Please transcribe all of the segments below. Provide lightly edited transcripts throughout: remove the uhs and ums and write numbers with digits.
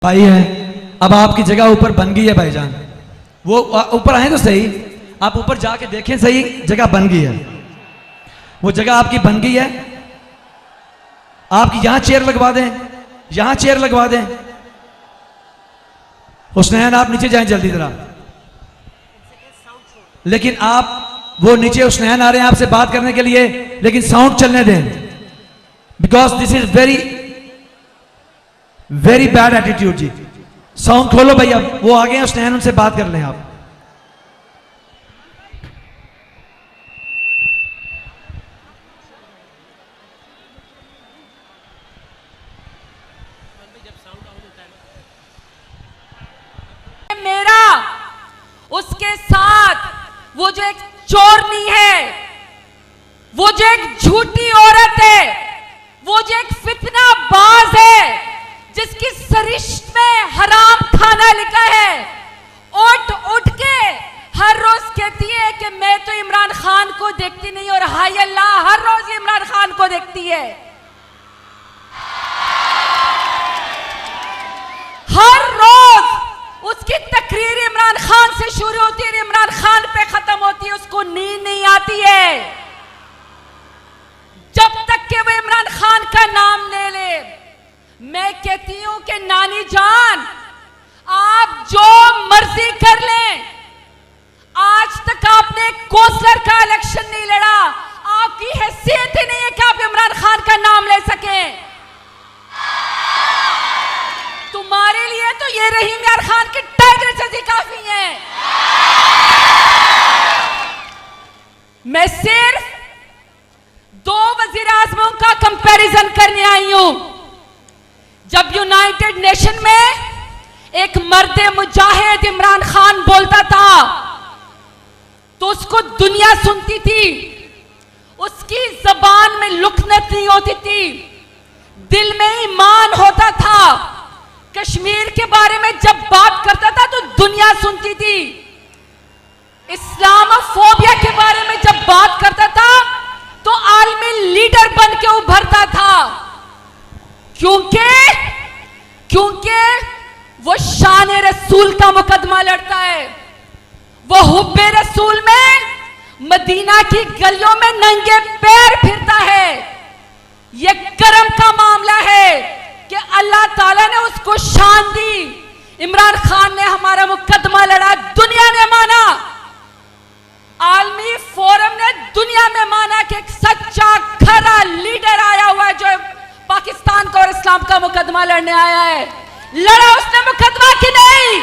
भाई है। अब आपकी जगह ऊपर बन गई है भाईजान, वो ऊपर आए तो सही, आप ऊपर जाके देखें सही, जगह बन गई है, वो जगह आपकी बन गई है। आपकी यहां चेयर लगवा दें, यहां चेयर लगवा दें। हुसनैन आप नीचे जाएं जल्दी जरा, लेकिन आप वो नीचे हुसनैन आ रहे हैं आपसे बात करने के लिए, लेकिन साउंड चलने दें, because this is very very bad attitude जी। साउंड खोलो भैया, वो आ गए हैं हुसनैन, उनसे बात कर लें आप। मेरा उसके साथ वो जो एक चोरनी है, वो जो एक झूठी औरत है, वो जो एक फितना बाज है, जिसकी सरिश्त में हराम खाना लिखा है, उठ उठ के हर रोज कहती है कि मैं तो इमरान खान को देखती नहीं, और हाय अल्लाह हर रोज इमरान खान को देखती है। हर रोज उसकी तकरीर इमरान खान से शुरू होती है, इमरान खान पे खत्म होती है, उसको नींद नहीं आती है जब तक कि वो इमरान खान का नाम ले ले। मैं कहती हूं कि नानी जान, आप जो मर्जी कर लें, आज तक आपने कौंसलर का इलेक्शन नहीं लड़ा, आपकी हैसियत ही नहीं है कि आप इमरान खान का नाम ले सकें। तुम्हारे लिए तो ये रहीम यार खान की टाइगर जैसी काफी है। मैं सिर्फ दो वजीर आजमों का कंपैरिजन करने आई हूं। जब यूनाइटेड नेशन में एक मर्दे मुजाहिद इमरान खान बोलता था तो उसको दुनिया सुनती थी, उसकी जबान में लुकनत नहीं होती थी, दिल में ईमान होता था। कश्मीर के बारे में जब बात करता था तो दुनिया सुनती थी। इस्लामोफोबिया के बारे में जब बात करता था तो आलमी लीडर बन के उभरता था, क्योंकि वो शान रसूल का मुकदमा लड़ता है। वो हुब्बे रसूल में मदीना की गलियों में नंगे पैर फिरता है। ये करम का मामला है कि अल्लाह ताला ने उसको शान दी। इमरान खान ने हमारा मुकदमा लड़ा, दुनिया ने माना, आलमी फोरम ने दुनिया में माना कि एक सच्चा खरा लीडर आया हुआ है जो पाकिस्तान का और इस्लाम का मुकदमा लड़ने आया है। लड़ा उसने मुकदमा कि नहीं?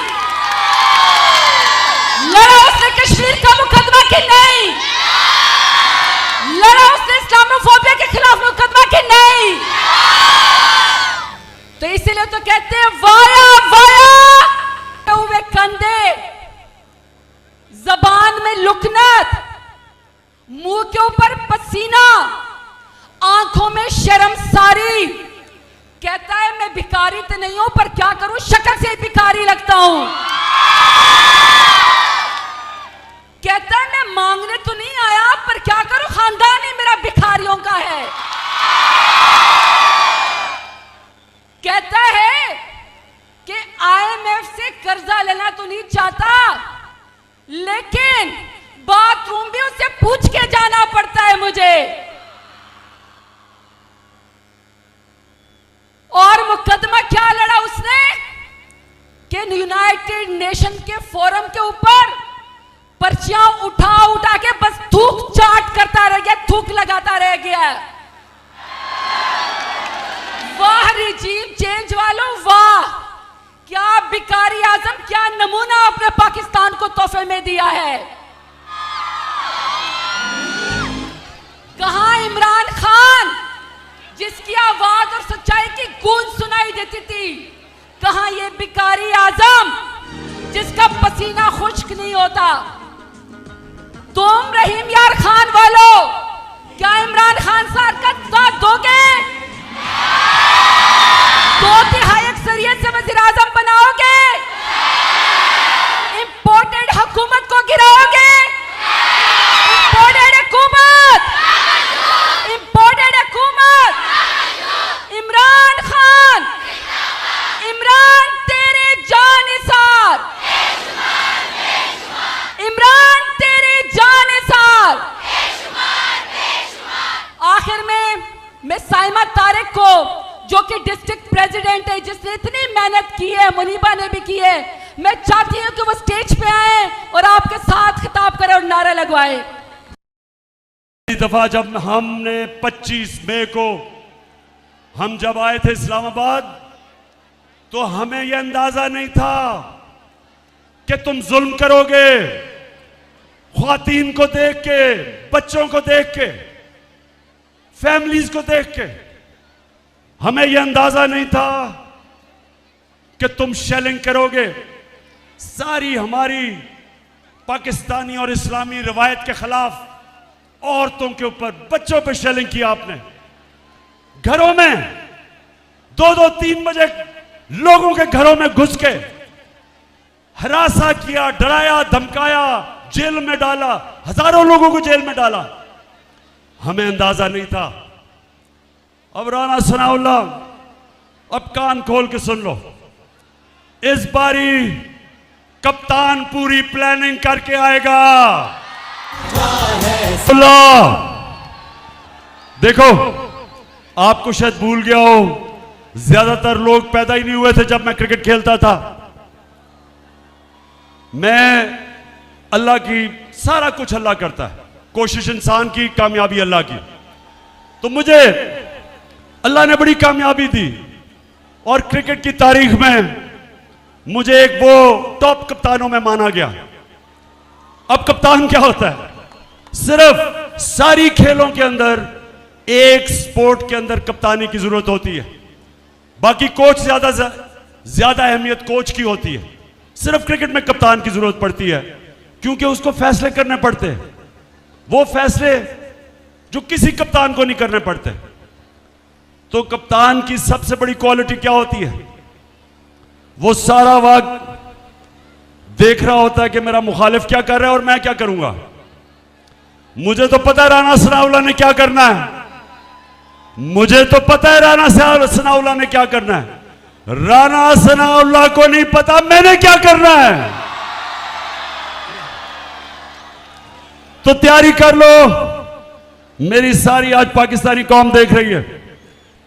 लड़ा उसने कश्मीर का मुकदमा कि नहीं? लड़ा उसने इस्लामोफोबिया के खिलाफ मुकदमा कि नहीं? तो इसीलिए तो कहते हैं वाया वाया हुए कंधे, जबान में लुकनत, मुंह के ऊपर पसीना, आंखों में शर्मसारी। कहता है मैं भिखारी तो नहीं हूं, पर क्या करूं, शक्ल से भिखारी लगता हूं। कहता है मैं मांगने तो नहीं आया, पर क्या करूं, खानदान ही मेरा भिखारियों का है। कहता है कि IMF से कर्जा लेना तो नहीं चाहता, लेकिन बाथरूम भी उससे पूछ के जाना पड़ता है मुझे। और मुकदमा क्या लड़ा उसने कि यूनाइटेड नेशन के फोरम के ऊपर पर्चियां उठा उठा के बस थूक चाट करता रह गया, थूक लगाता रह गया। वाह रिजीम चेंज वालों, वाह, क्या भिखारी आजम, क्या नमूना आपने पाकिस्तान को तोहफे में दिया है। कहां इमरान खान जिसकी आवाज और सच्चाई की गूंज सुनाई देती थी, कहां ये भिखारी आजम जिसका पसीना खुश्क नहीं होता। तुम रहीम यार खान वालों, क्या इमरान खान साहब का साथ दोगे? 2/3 अक्सरियत से वज़ीर आज़म बनाओगे? इंपोर्टेड हुकूमत को गिराओगे? इंपोर्टेड हुकूमत, इंपोर्टेड हुकूमत, इमरान खान, इमरान की डिस्ट्रिक्ट प्रेसिडेंट है, जिसने इतनी मेहनत की है, मुनीबा ने भी की है। मैं चाहती हूँ कि वो स्टेज पे आए और आपके साथ खिताब करें और नारा लगवाए। इस दफा जब हमने 25 मई को हम जब आए थे इस्लामाबाद, तो हमें यह अंदाजा नहीं था कि तुम जुल्म करोगे। ख्वातीन को देख के, बच्चों को देख के, फैमिलीज को देख के हमें यह अंदाजा नहीं था कि तुम शेलिंग करोगे। सारी हमारी पाकिस्तानी और इस्लामी रवायत के खिलाफ औरतों के ऊपर, बच्चों पर शेलिंग किया आपने। घरों में 2-2, 3 बजे लोगों के घरों में घुस के हरासा किया, डराया, धमकाया, जेल में डाला, हजारों लोगों को जेल में डाला। हमें अंदाजा नहीं था। अब राना सनाउल्लाह, अब कान खोल के सुन लो, इस बारी कप्तान पूरी प्लानिंग करके आएगा। देखो, आपको शायद भूल गया हो, ज्यादातर लोग पैदा ही नहीं हुए थे जब मैं क्रिकेट खेलता था। मैं अल्लाह की, सारा कुछ अल्लाह करता है, कोशिश इंसान की, कामयाबी अल्लाह की। तो मुझे अल्लाह ने बड़ी कामयाबी दी और क्रिकेट की तारीख में मुझे एक वो टॉप कप्तानों में माना गया। अब कप्तान क्या होता है? सिर्फ सारी खेलों के अंदर एक स्पोर्ट के अंदर कप्तानी की जरूरत होती है, बाकी कोच ज्यादा अहमियत कोच की होती है। सिर्फ क्रिकेट में कप्तान की जरूरत पड़ती है, क्योंकि उसको फैसले करने पड़ते हैं, वो फैसले जो किसी कप्तान को नहीं करने पड़ते। तो कप्तान की सबसे बड़ी क्वालिटी क्या होती है? वो सारा वक्त देख रहा होता है कि मेरा मुखालिफ क्या कर रहा है और मैं क्या करूंगा। मुझे तो पता है राना सनाउल्लाह ने क्या करना है, मुझे तो पता है राना सनाउल्लाह ने क्या करना है। राना सनाउल्लाह को नहीं पता मैंने क्या करना है। तो तैयारी कर लो, मेरी सारी आज पाकिस्तानी कौम देख रही है,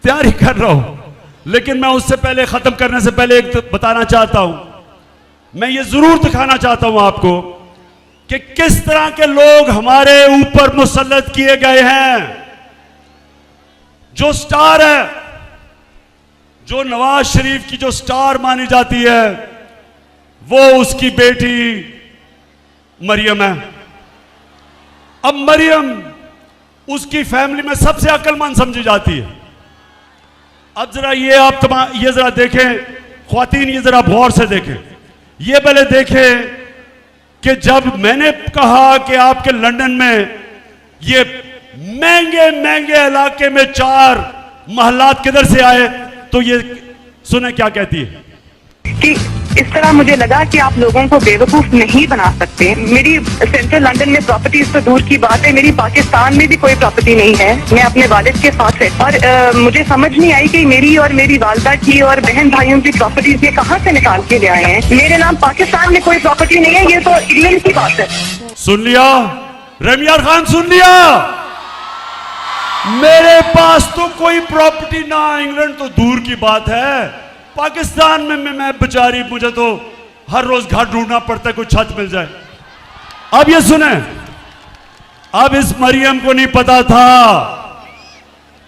तैयारी कर रहा हूं। लेकिन मैं उससे पहले, खत्म करने से पहले एक बताना चाहता हूं, मैं ये जरूर दिखाना चाहता हूं आपको कि किस तरह के लोग हमारे ऊपर मुसल्लत किए गए हैं। जो स्टार है, जो नवाज शरीफ की जो स्टार मानी जाती है, वो उसकी बेटी मरियम है। अब मरियम उसकी फैमिली में सबसे अक्लमंद समझी जाती है। अब जरा ये आप ये जरा देखें, ख्वातीन, ये जरा गौर से देखें, ये पहले देखें कि जब मैंने कहा कि आपके लंदन में ये महंगे महंगे इलाके में 4 महलात किधर से आए, तो ये सुने क्या कहती है कि इस तरह मुझे लगा कि आप लोगों को बेवकूफ नहीं बना सकते। मेरी सेंट्रल लंदन में प्रॉपर्टीज तो दूर की बात है, मेरी पाकिस्तान में भी कोई प्रॉपर्टी नहीं है। मैं अपने वालिद के साथ है और मुझे समझ नहीं आई कि मेरी और मेरी वालदा की और बहन भाइयों की प्रॉपर्टीज ये कहाँ से निकाल के ले आए हैं। मेरे नाम पाकिस्तान में कोई प्रॉपर्टी नहीं है, ये तो इंग्लैंड की बात है। सुन लिया रमियार खान, सुन लिया, मेरे पास तो कोई प्रॉपर्टी ना, इंग्लैंड तो दूर की बात है। पाकिस्तान में मैं बेचारी, मुझे तो हर रोज घर ढूंढना पड़ता है, कोई छत मिल जाए। अब ये सुने, अब इस मरियम को नहीं पता था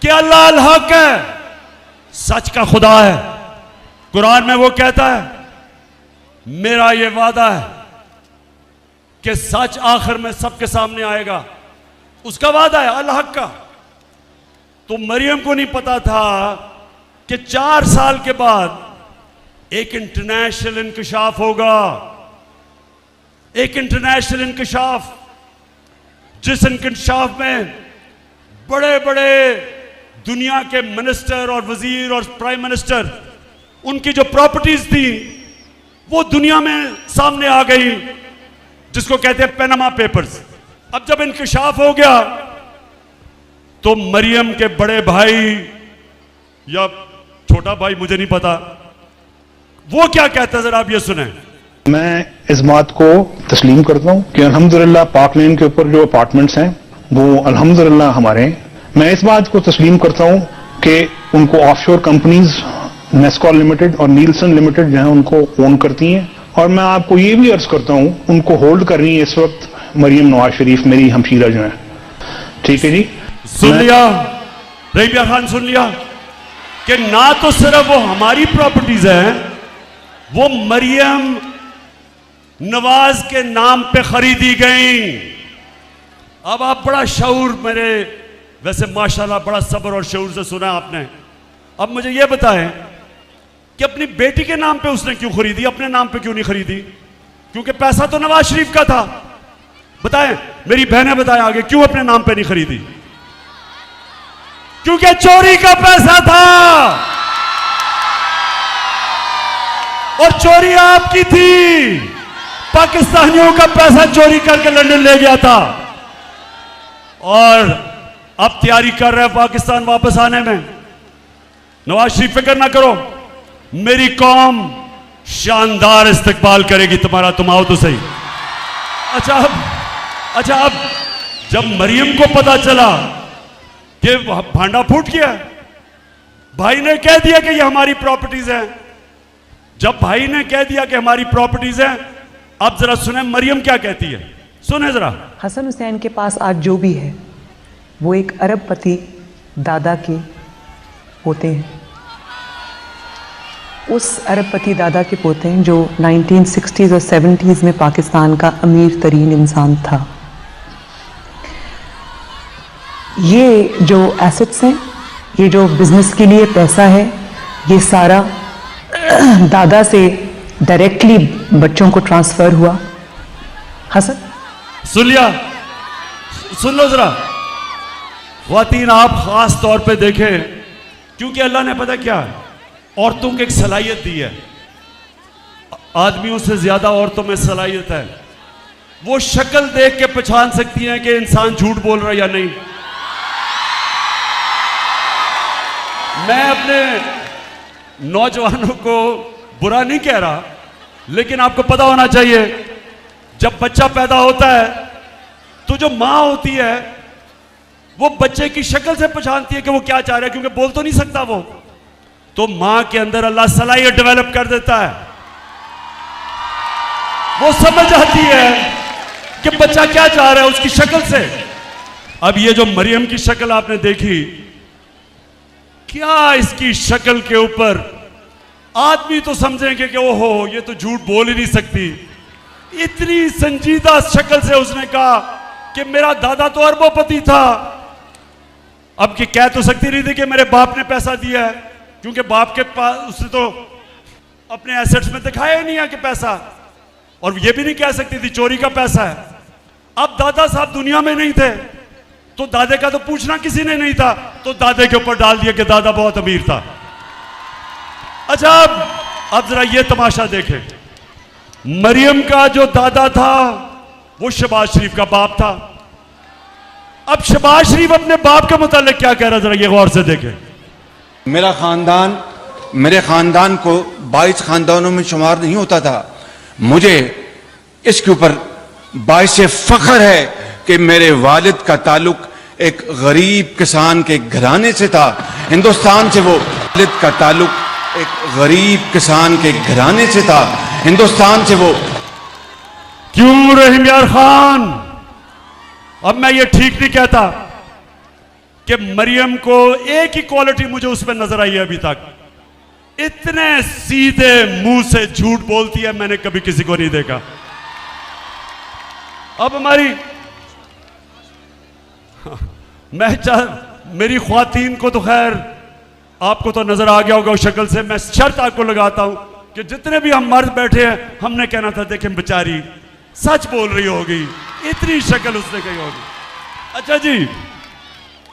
कि अल्लाह अल हक है, सच का खुदा है। कुरान में वो कहता है, मेरा ये वादा है कि सच आखिर में सबके सामने आएगा, उसका वादा है अल हक का। तो मरियम को नहीं पता था कि 4 साल के बाद एक इंटरनेशनल इंकशाफ होगा, एक इंटरनेशनल इंकशाफ, जिस इंकशाफ में बड़े बड़े दुनिया के मिनिस्टर और वजीर और प्राइम मिनिस्टर, उनकी जो प्रॉपर्टीज थी वो दुनिया में सामने आ गई, जिसको कहते हैं पैनामा पेपर्स। अब जब इंकशाफ हो गया तो मरियम के बड़े भाई या छोटा भाई, मुझे नहीं पता, वो क्या कहता है, जरा आप ये सुने। मैं इस बात को तस्लीम करता हूँ कि अल्हम्दुलिल्लाह पाक लेन के ऊपर जो अपार्टमेंट्स हैं वो अल्हम्दुलिल्लाह हमारे हैं। मैं इस बात को तस्लीम करता हूँ कि उनको ऑफशोर कंपनीज नेस्कॉल लिमिटेड और नीलसन लिमिटेड जो है उनको ओन करती हैं। और मैं आपको ये भी अर्ज करता हूं, उनको होल्ड कर रही है इस वक्त मरियम नवाज शरीफ, मेरी हमशीरा जो है। ठीक है जी, सुन लिया रहीबिया खान, सुन लिया कि ना तो सिर्फ वो हमारी प्रॉपर्टीज हैं, वो मरियम नवाज के नाम पे खरीदी गई। अब आप बड़ा शऊर, मेरे वैसे माशाल्लाह बड़ा सब्र और शऊर से सुना आपने। अब मुझे ये बताएं कि अपनी बेटी के नाम पे उसने क्यों खरीदी, अपने नाम पे क्यों नहीं खरीदी? क्योंकि पैसा तो नवाज शरीफ का था। बताएं, मेरी बहनें बताएं आगे, क्यों अपने नाम पे नहीं खरीदी? क्योंकि चोरी का पैसा था और चोरी आपकी थी। पाकिस्तानियों का पैसा चोरी करके लंदन ले गया था और अब तैयारी कर रहे हैं पाकिस्तान वापस आने में। नवाज शरीफ फिक्र ना करो, मेरी कौम शानदार इस्तकबाल करेगी तुम्हारा, तुम आओ तो सही। अच्छा अब जब मरियम को पता चला कि भांडा फूट गया, भाई ने कह दिया कि ये हमारी प्रॉपर्टीज है। जब भाई ने कह दिया कि हमारी प्रॉपर्टीज है, अब जरा सुने मरियम क्या कहती है, सुने जरा। हसन हुसैन के पास आज जो भी है वो एक अरबपति दादा के पोते हैं। उस अरबपति दादा के पोते हैं जो 1960s और 70s में पाकिस्तान का अमीर तरीन इंसान था। ये जो एसेट्स हैं, ये जो बिजनेस के लिए पैसा है, ये सारा दादा से डायरेक्टली बच्चों को ट्रांसफर हुआ। हसन, सुन लिया, सुन लो जरा ख्वातीन, आप खास तौर पे देखें, क्योंकि अल्लाह ने पता क्या औरतों को एक सलाहियत दी है, आदमियों से ज्यादा औरतों में सलाहियत है। वो शक्ल देख के पहचान सकती हैं कि इंसान झूठ बोल रहा है या नहीं। मैं अपने नौजवानों को बुरा नहीं कह रहा, लेकिन आपको पता होना चाहिए जब बच्चा पैदा होता है तो जो मां होती है वो बच्चे की शक्ल से पहचानती है कि वो क्या चाह रहा है, क्योंकि बोल तो नहीं सकता वो। तो मां के अंदर अल्लाह सलाहियत डेवलप कर देता है, वो समझ आती है कि बच्चा क्या चाह रहा है उसकी शक्ल से। अब ये जो मरियम की शक्ल आपने देखी, क्या इसकी शक्ल के ऊपर आदमी तो समझेंगे कि ओहो ये तो झूठ बोल ही नहीं सकती। इतनी संजीदा शक्ल से उसने कहा कि मेरा दादा तो अरबोपति था। अब कि कह तो सकती नहीं थी कि मेरे बाप ने पैसा दिया है, क्योंकि बाप के पास उसने तो अपने एसेट्स में दिखाया ही नहीं है कि पैसा, और ये भी नहीं कह सकती थी चोरी का पैसा है। अब दादा साहब दुनिया में नहीं थे तो दादे का तो पूछना किसी ने नहीं था, तो दादे के ऊपर डाल दिया कि दादा बहुत अमीर था। अच्छा अब जरा ये तमाशा देखें, मरियम का जो दादा था वो शहबाज शरीफ का बाप था। अब शहबाज शरीफ अपने बाप के मुतालिक क्या कह रहा है, जरा ये गौर से देखें। मेरा खानदान मेरे खानदान को 22 खानदानों में शुमार नहीं होता था। मुझे इसके ऊपर बाइस फख्र है कि मेरे वालिद का ताल्लुक एक गरीब किसान के घराने से था। हिंदुस्तान से वो वालिद का ताल्लुक एक गरीब किसान के घराने से था। हिंदुस्तान से वो क्यों रहीम यार खान, अब मैं ये ठीक नहीं कहता कि मरियम को एक ही क्वालिटी मुझे उस पर नजर आई है अभी तक, इतने सीधे मुंह से झूठ बोलती है मैंने कभी किसी को नहीं देखा। अब हमारी मेरी ख्वातीन को तो खैर आपको तो नजर आ गया होगा उस शक्ल से। मैं शर्त आपको लगाता हूं कि जितने भी हम मर्द बैठे हैं हमने कहना था देखें बेचारी सच बोल रही होगी, इतनी शक्ल उसने कही होगी। अच्छा जी,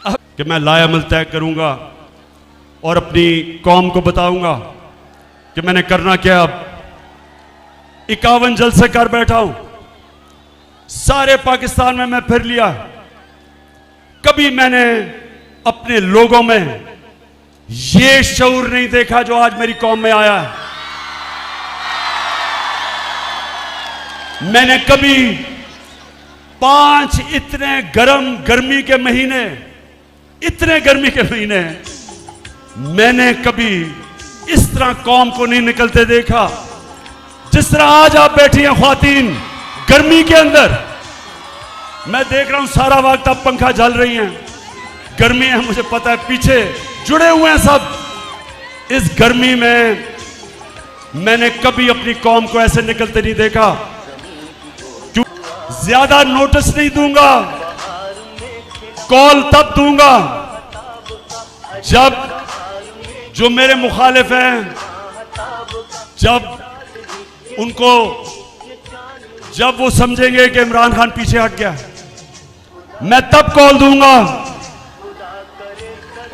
अब कि मैं लायामल तय करूंगा और अपनी कौम को बताऊंगा कि मैंने करना क्या। अब 51 जलसे कर बैठा हूं, सारे पाकिस्तान में मैं फिर लिया, कभी मैंने अपने लोगों में ये शऊर नहीं देखा जो आज मेरी कौम में आया है। मैंने कभी 5 इतने गर्मी के महीने, इतने गर्मी के महीने मैंने कभी इस तरह कौम को नहीं निकलते देखा जिस तरह आज आप बैठी हैं ख्वातीन गर्मी के अंदर। मैं देख रहा हूं सारा वक्त आप पंखा झल रही हैं, गर्मी है मुझे पता है, पीछे जुड़े हुए हैं सब। इस गर्मी में मैंने कभी अपनी कौम को ऐसे निकलते नहीं देखा। क्यों ज्यादा नोटिस नहीं दूंगा, कॉल तब दूंगा जब जो मेरे मुखालिफ हैं, जब वो समझेंगे कि इमरान खान पीछे हट गया, मैं तब कॉल दूंगा।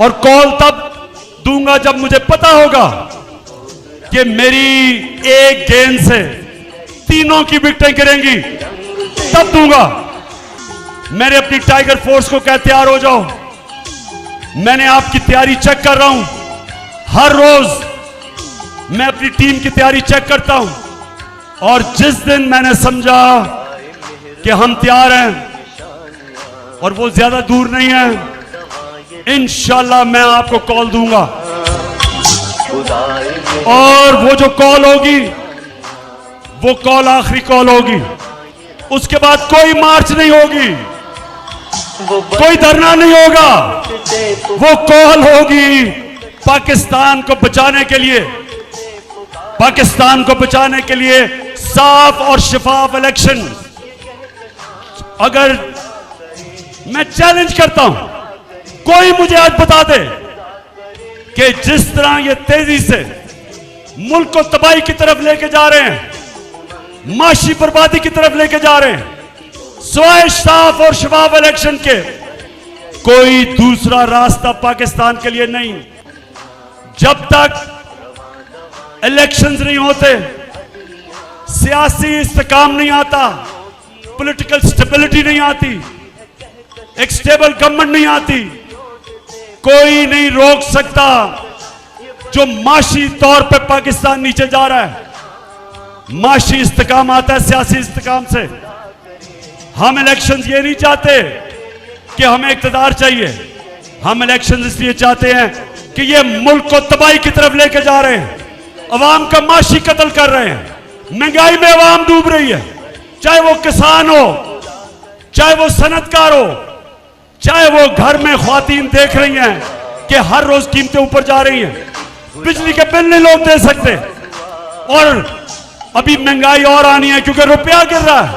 और कॉल तब दूंगा जब मुझे पता होगा कि मेरी एक गेंद से तीनों की विकेटें गिरेंगी, तब दूंगा। मैंने अपनी टाइगर फोर्स को कह तैयार हो जाओ। मैंने आपकी तैयारी चेक कर रहा हूं, हर रोज मैं अपनी टीम की तैयारी चेक करता हूं। और जिस दिन मैंने समझा कि हम तैयार हैं और वो ज्यादा दूर नहीं है, इंशाल्लाह मैं आपको कॉल दूंगा। और वो जो कॉल होगी वो कॉल आखिरी कॉल होगी। उसके बाद कोई मार्च नहीं होगी, कोई धरना नहीं होगा। वो कॉल होगी पाकिस्तान को बचाने के लिए, पाकिस्तान को बचाने के लिए साफ और शफाफ इलेक्शन। अगर मैं चैलेंज करता हूं, कोई मुझे आज बता दे कि जिस तरह ये तेजी से मुल्क को तबाही की तरफ लेके जा रहे हैं, माशी बर्बादी की तरफ लेके जा रहे हैं, सिवाय साफ और शफाफ इलेक्शन के कोई दूसरा रास्ता पाकिस्तान के लिए नहीं। जब तक इलेक्शंस नहीं होते, सियासी इस्तेकाम नहीं आता, पॉलिटिकल स्टेबिलिटी नहीं आती, एक स्टेबल गवर्नमेंट नहीं आती, कोई नहीं रोक सकता जो माशी तौर पे पाकिस्तान नीचे जा रहा है। माशी इस्तेकाम आता है सियासी इस्तेकाम से। हम इलेक्शंस ये नहीं चाहते कि हमें इक़्तिदार चाहिए, हम इलेक्शंस इसलिए चाहते हैं कि ये मुल्क को तबाही की तरफ लेके जा रहे हैं, अवाम का माशी कत्ल कर रहे हैं, महंगाई में अवाम डूब रही है, चाहे वो किसान हो, चाहे वो सनतकार हो, चाहे वो घर में ख्वातीन देख रही हैं कि हर रोज कीमतें ऊपर जा रही हैं, बिजली के बिल नहीं लोग दे सकते, और अभी महंगाई और आनी है क्योंकि रुपया गिर रहा है।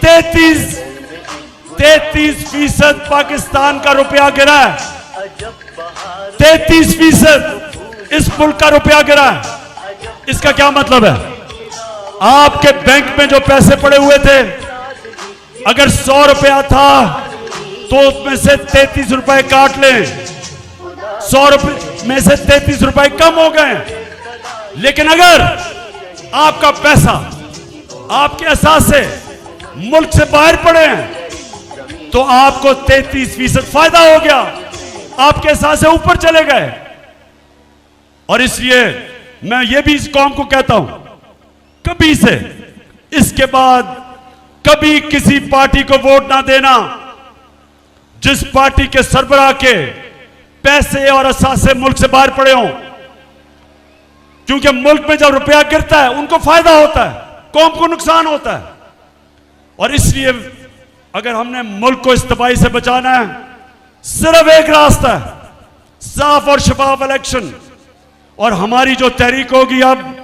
33% पाकिस्तान का रुपया गिरा है, 33% इस मुल्क का रुपया गिरा है। इसका क्या मतलब है? आपके बैंक में जो पैसे पड़े हुए थे, अगर 100 रुपया था तो उसमें से 33 रुपए काट लें, 100 रुपए में से 33 रुपए कम हो गए। लेकिन अगर आपका पैसा आपके एहसास से मुल्क से बाहर पड़े हैं तो आपको 33% फायदा हो गया, आपके एहसास से ऊपर चले गए। और इसलिए मैं ये भी इस कौम को कहता हूं, कभी से इसके बाद कभी किसी पार्टी को वोट ना देना जिस पार्टी के सरबराह के पैसे और असासे मुल्क से बाहर पड़े हों, क्योंकि मुल्क में जब रुपया गिरता है उनको फायदा होता है, कौम को नुकसान होता है। और इसलिए अगर हमने मुल्क को इस तबाही से बचाना है, सिर्फ एक रास्ता है, साफ और शफाफ इलेक्शन। और हमारी जो तहरीक होगी, अब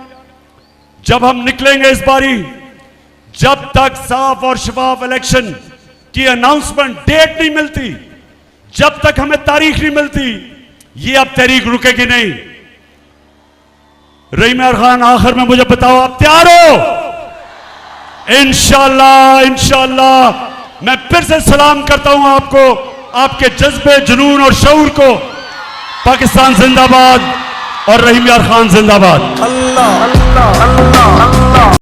जब हम निकलेंगे इस बारी, जब तक साफ और शफाफ इलेक्शन की अनाउंसमेंट डेट नहीं मिलती, जब तक हमें तारीख नहीं मिलती, ये अब तहरीक रुकेगी नहीं। रहीम यार खान, आखिर में मुझे बताओ, आप तैयार हो? इंशाअल्लाह, इंशाअल्लाह। मैं फिर से सलाम करता हूं आपको, आपके जज्बे, जुनून और शऊर को। पाकिस्तान जिंदाबाद और रहीम यार खान जिंदाबाद। अल्लाह अल्लाह अल्लाह।